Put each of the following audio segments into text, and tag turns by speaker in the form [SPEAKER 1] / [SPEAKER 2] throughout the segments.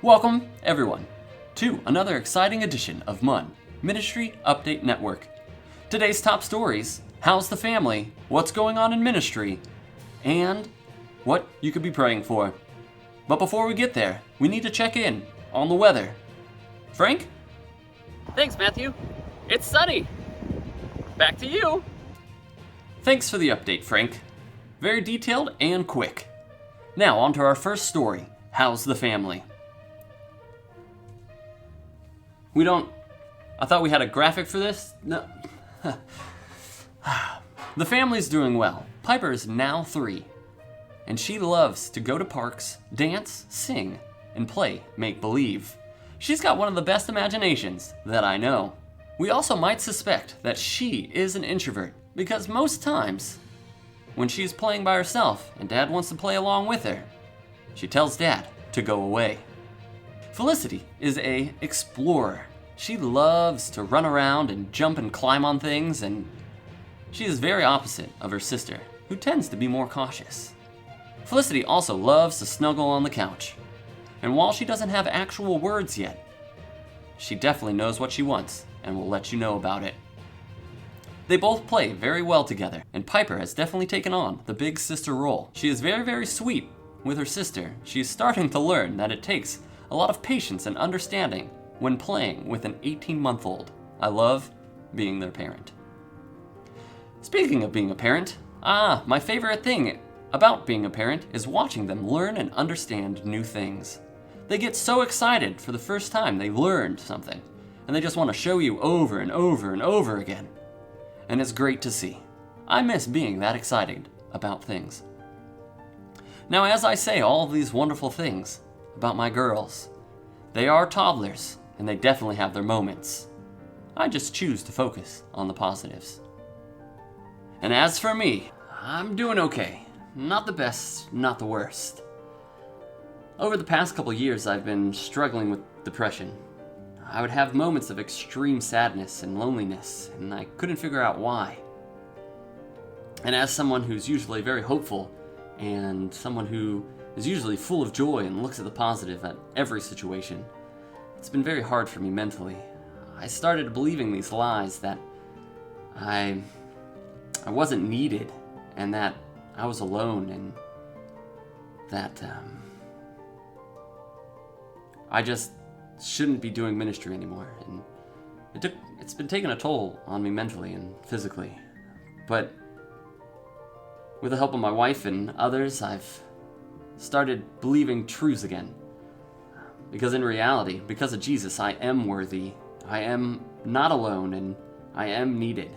[SPEAKER 1] Welcome, everyone, to another exciting edition of MUN, Ministry Update Network. Today's top stories: how's the family, what's going on in ministry, and what you could be praying for. But before we get there, we need to check in on the weather. Frank?
[SPEAKER 2] Thanks, Matthew. It's sunny. Back to you.
[SPEAKER 1] Thanks for the update, Frank. Very detailed and quick. Now, on to our first story. How's the family? I thought we had a graphic for this? No. The family's doing well. Piper is now 3, and she loves to go to parks, dance, sing, and play make-believe. She's got one of the best imaginations that I know. We also might suspect that she is an introvert, because most times, when she's playing by herself and Dad wants to play along with her, she tells Dad to go away. Felicity is an explorer. She loves to run around and jump and climb on things, and she is very opposite of her sister, who tends to be more cautious. Felicity also loves to snuggle on the couch, and while she doesn't have actual words yet, she definitely knows what she wants and will let you know about it. They both play very well together, and Piper has definitely taken on the big sister role. She is very, very sweet with her sister. She is starting to learn that it takes a lot of patience and understanding when playing with an 18-month-old. I love being their parent. Speaking of being a parent, my favorite thing about being a parent is watching them learn and understand new things. They get so excited for the first time they learned something, and they just want to show you over and over and over again. And it's great to see. I miss being that excited about things. Now, as I say all of these wonderful things about my girls, they are toddlers, and they definitely have their moments. I just choose to focus on the positives. And as for me, I'm doing okay. Not the best, not the worst. Over the past couple years, I've been struggling with depression. I would have moments of extreme sadness and loneliness, and I couldn't figure out why. And as someone who's usually very hopeful, and someone who is usually full of joy and looks at the positive at every situation, it's been very hard for me mentally. I started believing these lies that I wasn't needed, and that I was alone, and that I just shouldn't be doing ministry anymore. And it's been taking a toll on me mentally and physically. But with the help of my wife and others, I've started believing truths again. Because in reality, because of Jesus, I am worthy, I am not alone, and I am needed.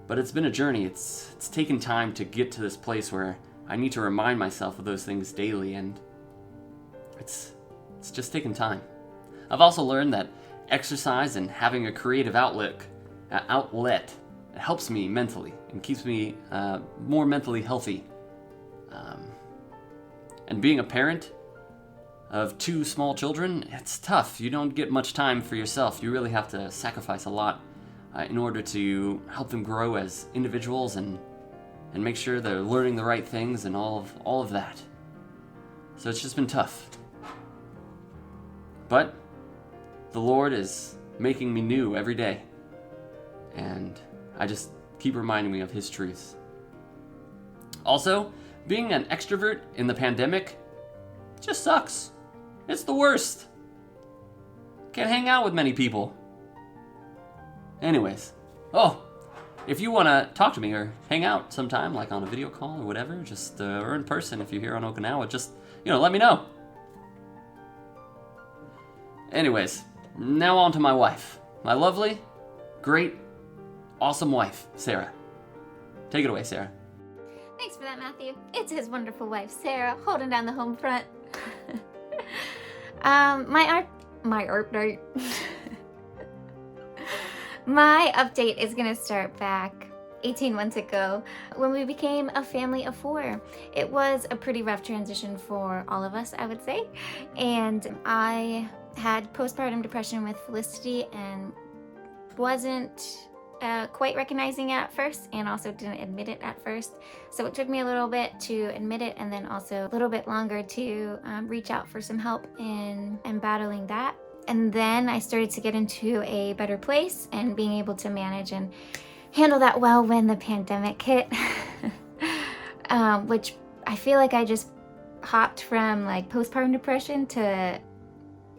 [SPEAKER 1] But it's been a journey. It's taken time to get to this place where I need to remind myself of those things daily, and it's just taken time. I've also learned that exercise and having a creative outlet helps me mentally and keeps me more mentally healthy. And being a parent of 2 small children, it's tough. You don't get much time for yourself. You really have to sacrifice a lot in order to help them grow as individuals and make sure they're learning the right things and all of that. So it's just been tough. But the Lord is making me new every day, and I just keep reminding me of His truths. Also, being an extrovert in the pandemic just sucks. It's the worst. Can't hang out with many people. Anyways, if you want to talk to me or hang out sometime, like on a video call or whatever, just or in person if you're here on Okinawa, just let me know. Anyways, now on to my wife. My lovely, great, awesome wife, Sarah. Take it away, Sarah.
[SPEAKER 3] Thanks for that, Matthew. It's his wonderful wife, Sarah, holding down the home front. My update is gonna start back 18 months ago when we became a family of 4. It was a pretty rough transition for all of us, I would say. And I had postpartum depression with Felicity and wasn't quite recognizing it at first, and also didn't admit it at first. So it took me a little bit to admit it, and then also a little bit longer to reach out for some help in battling that. And then I started to get into a better place and being able to manage and handle that well when the pandemic hit, which I feel like I just hopped from like postpartum depression to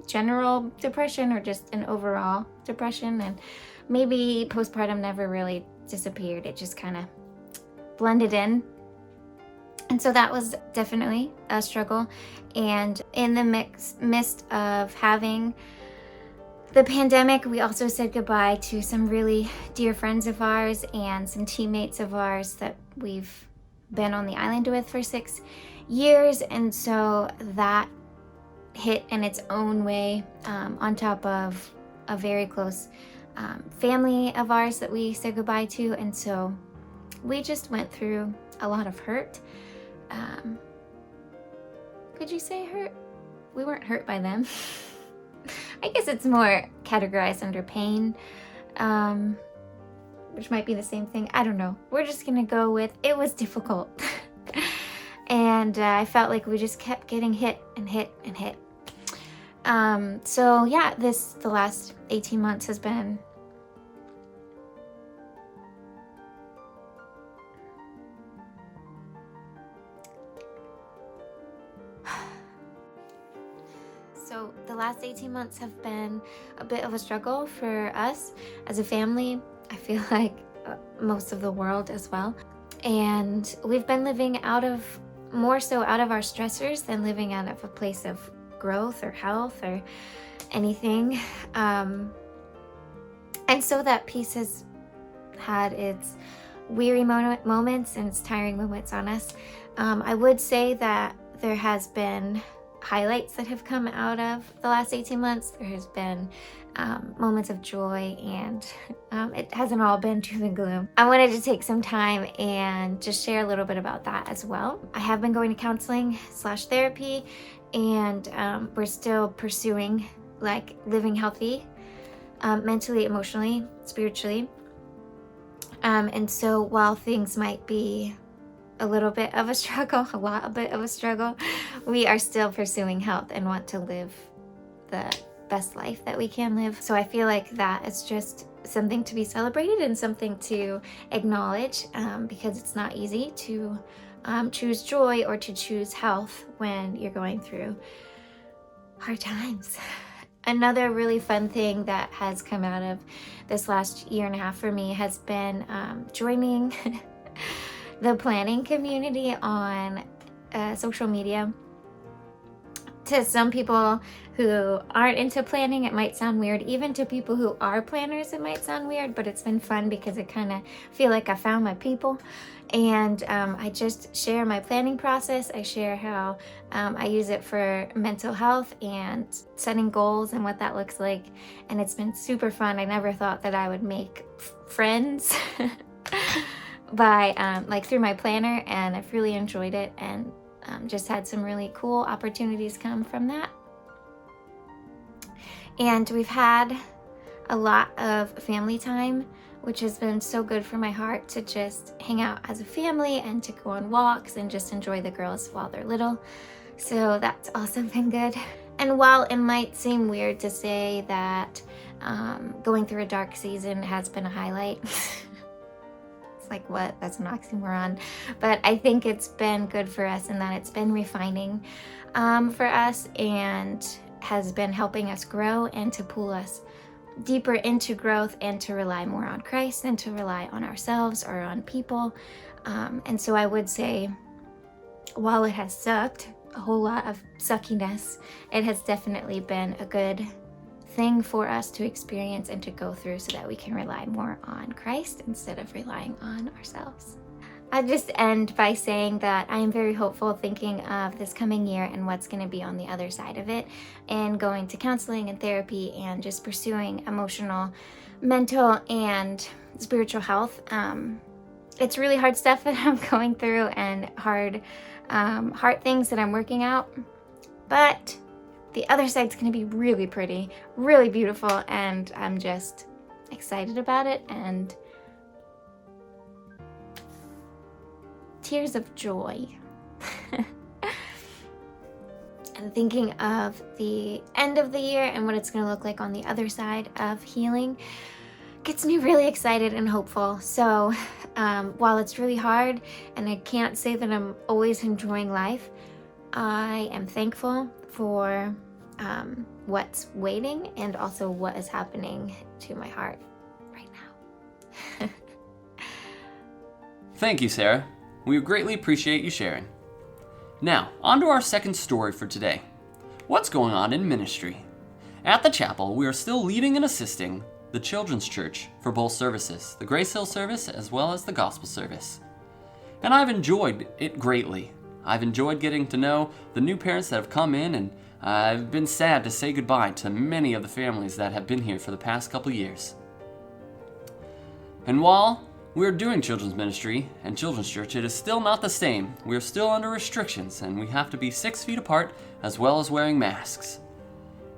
[SPEAKER 3] general depression, or just an overall depression, and maybe postpartum never really disappeared. It just kind of blended in. And so that was definitely a struggle. And in the midst of having the pandemic, we also said goodbye to some really dear friends of ours and some teammates of ours that we've been on the island with for 6 years. And so that hit in its own way, on top of a very close family of ours that we said goodbye to. And so we just went through a lot of hurt. Could you say hurt? We weren't hurt by them. I guess it's more categorized under pain, which might be the same thing. I don't know. We're just gonna go with it was difficult. And I felt like we just kept getting hit and hit and hit. So yeah, the last 18 months has been So the last 18 months have been a bit of a struggle for us as a family. I feel like most of the world as well. And we've been living more so out of our stressors than living out of a place of growth or health or anything. And so that piece has had its weary moments and its tiring moments on us. I would say that there has been highlights that have come out of the last 18 months. There has been moments of joy, and it hasn't all been doom and gloom. I wanted to take some time and just share a little bit about that as well. I have been going to counseling / therapy, and we're still pursuing like living healthy, mentally, emotionally, spiritually. And so while things might be a little bit of a struggle, a bit of a struggle, we are still pursuing health and want to live the best life that we can live. So I feel like that is just something to be celebrated and something to acknowledge, because it's not easy to choose joy or to choose health when you're going through hard times. Another really fun thing that has come out of this last year and a half for me has been joining the planning community on social media. To some people who aren't into planning, it might sound weird. Even to people who are planners, it might sound weird, but it's been fun because I kind of feel like I found my people. And I just share my planning process. I share how I use it for mental health and setting goals and what that looks like. And it's been super fun. I never thought that I would make friends by through my planner, and I've really enjoyed it, and just had some really cool opportunities come from that. And we've had a lot of family time, which has been so good for my heart, to just hang out as a family and to go on walks and just enjoy the girls while they're little. So that's also been good. And while it might seem weird to say that going through a dark season has been a highlight, it's like, what? That's an oxymoron. But I think it's been good for us in that it's been refining for us, and has been helping us grow and to pull us deeper into growth and to rely more on Christ than to rely on ourselves or on people. And so I would say, while it has sucked, a whole lot of suckiness, it has definitely been a good thing for us to experience and to go through, so that we can rely more on Christ instead of relying on ourselves. I'll just end by saying that I am very hopeful, thinking of this coming year and what's going to be on the other side of it, and going to counseling and therapy and just pursuing emotional, mental, and spiritual health. It's really hard stuff that I'm going through, and hard things that I'm working out, but the other side's going to be really pretty, really beautiful, and I'm just excited about it and tears of joy. And thinking of the end of the year and what it's going to look like on the other side of healing gets me really excited and hopeful. So while it's really hard and I can't say that I'm always enjoying life, I am thankful for what's waiting and also what is happening to my heart right now.
[SPEAKER 1] Thank you, Sarah. We greatly appreciate you sharing. Now, on to our second story for today. What's going on in ministry? At the chapel, we are still leading and assisting the children's church for both services, the Grace Hill service as well as the gospel service. And I've enjoyed it greatly. I've enjoyed getting to know the new parents that have come in, and I've been sad to say goodbye to many of the families that have been here for the past couple years. And while we're doing children's ministry and children's church, it is still not the same. We're still under restrictions, and we have to be 6 feet apart as well as wearing masks.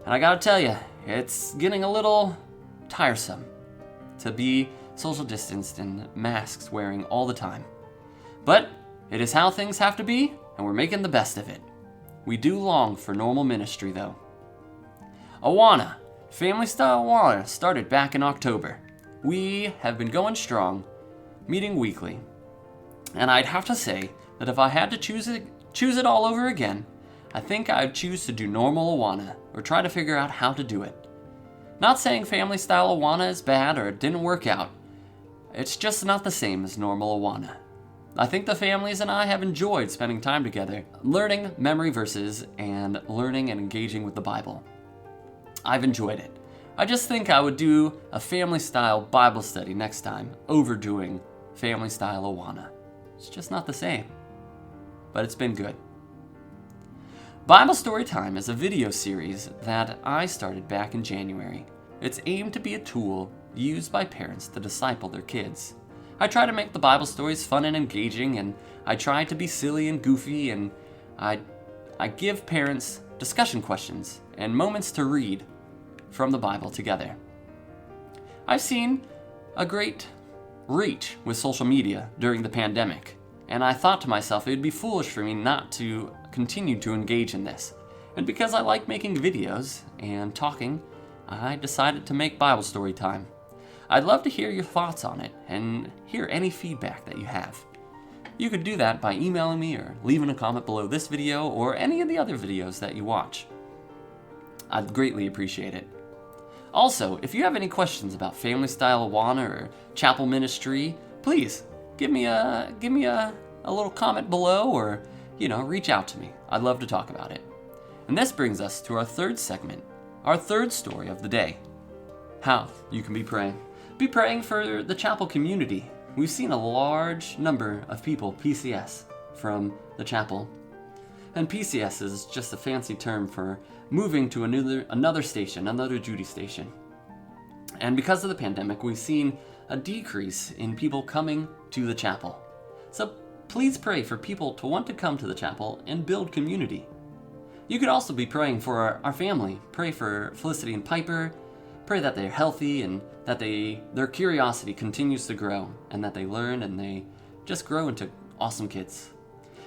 [SPEAKER 1] And I gotta tell you, it's getting a little tiresome to be social distanced and masks wearing all the time. But it is how things have to be, and we're making the best of it. We do long for normal ministry, though. Awana, Family Style Awana, started back in October. We have been going strong, meeting weekly. And I'd have to say that if I had to choose it all over again, I think I'd choose to do normal Awana, or try to figure out how to do it. Not saying Family Style Awana is bad or it didn't work out. It's just not the same as normal Awana. I think the families and I have enjoyed spending time together, learning memory verses and learning and engaging with the Bible. I've enjoyed it. I just think I would do a family style Bible study next time over doing Family Style Awana. It's just not the same, but it's been good. Bible Story Time is a video series that I started back in January. It's aimed to be a tool used by parents to disciple their kids. I try to make the Bible stories fun and engaging, and I try to be silly and goofy, and I give parents discussion questions and moments to read from the Bible together. I've seen a great reach with social media during the pandemic, and I thought to myself it would be foolish for me not to continue to engage in this. And because I like making videos and talking, I decided to make Bible Story Time. I'd love to hear your thoughts on it and hear any feedback that you have. You could do that by emailing me or leaving a comment below this video or any of the other videos that you watch. I'd greatly appreciate it. Also, if you have any questions about Family Style Awana or chapel ministry, please give me a little comment below, or reach out to me. I'd love to talk about it. And this brings us to our third segment, our third story of the day. How you can be praying. Be praying for the chapel community. We've seen a large number of people PCS from the chapel. And PCS is just a fancy term for moving to another station, another duty station. And because of the pandemic, we've seen a decrease in people coming to the chapel. So please pray for people to want to come to the chapel and build community. You could also be praying for our family. Pray for Felicity and Piper. Pray that they're healthy and that their curiosity continues to grow, and that they learn and they just grow into awesome kids.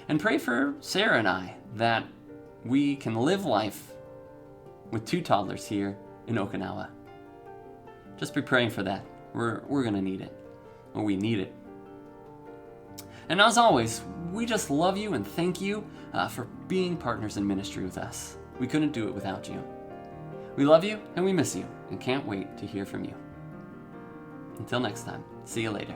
[SPEAKER 1] And pray for Sarah and I that we can live life with 2 toddlers here in Okinawa. Just be praying for that. We're gonna need it. Or we need it. And as always, we just love you and thank you for being partners in ministry with us. We couldn't do it without you. We love you and we miss you and can't wait to hear from you. Until next time, see you later.